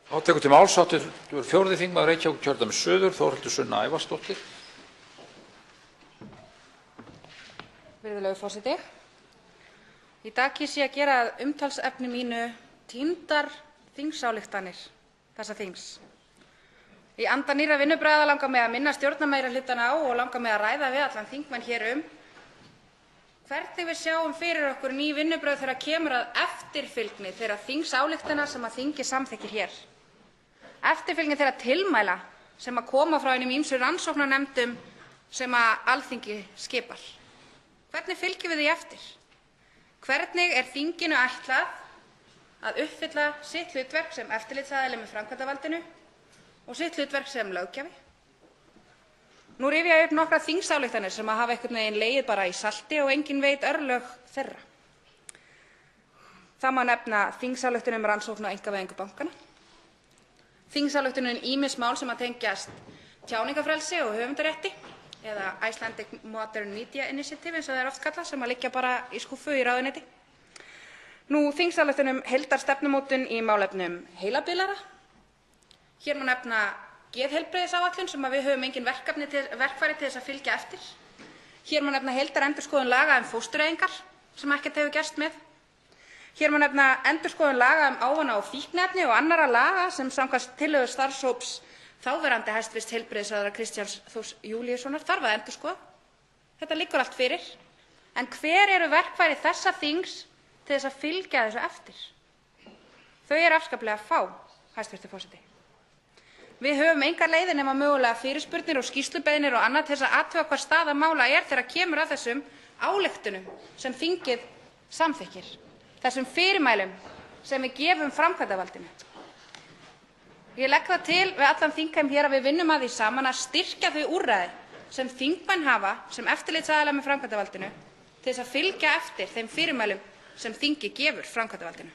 Tekur til máls hv. 4. þingmaður Reykjavíkurkjördæmis suður, Þórhildur Sunna Ævarsdóttir. Virðulegur forseti. Í dag kýs ég að gera að umtalsefni mínu týndar þingsályktanir þessa þings. Í anda nýrra vinnubragða langar mig að minna stjórnarmeirihlutann á og langar mig að ræða við allan þingmenn hér hvernig við sjáum fyrir okkur ný vinnubrögð þegar kemur að eftirfylgni þeirra þingsályktana sem þingið samþykkir hér. Eftirfylgni þeirra tilmæla sem koma frá hinum ýmsu rannsóknarnefndum sem Alþingi skipar. Hvernig fylgjum við því eftir? Hvernig er þinginu ætlað að uppfylla sitt hlutverk sem eftirlitsaðili með framkvæmdarvaldinu og sitt hlutverk sem löggjafi? Nú rifja ég upp nokkrar þingsályktanir sem hafa einhvern veginn legið bara í salti og enginn veit örlög þeirra. Það má nefna þingsályktun rannsókn á einkavæðingu bankanna, þingsályktun ýmis mál sem tengjast tjáningarfrelsi og höfundarétti eða Icelandic Modern Media Initiative eins og það er oft kallað, sem liggja bara í skúffu í ráðuneyti. Þingsályktun heildarstefnumótun í málefnum heilabilaðra. Hér má nefna geðheilbrigðisáætlun sem við höfum engin verkfæri til þess að fylgja eftir. Hér má nefna heildarendurskoðun laga fóstureyðingar sem ekkert hefur gerst með. Hér má nefna endurskoðun laga ávana- og fíkniefni og annarra laga sem samkvæmt tillögu starfshóps þáverandi hæstv. Heilbrigðisráðherra Kristjáns Þórs Júlíussonar þarf að endurskoða. Þetta liggur allt fyrir. En hver eru verkfæri þessa þings til þess að fylgja þessu eftir? Þau eru afskaplega fá, hæstv. forseti. Við höfum engar leiðir nema mögulega fyrirspurnir og skýrslubeiðnir og annað til þess að athuga hvað staða mála er þegar kemur að þessum ályktunum sem þingið samþykkir, þessum fyrirmælum sem við gefum framkvæmdarvaldinu. Ég legg það til við allan þingheim hér að við vinnum að því saman að styrkja þau úrræði sem þingmenn hafa sem eftirlitsaðilar með framkvæmdarvaldinu til þess að fylgja eftir þeim fyrirmælum sem þingið gefur framkvæmdarvaldinu.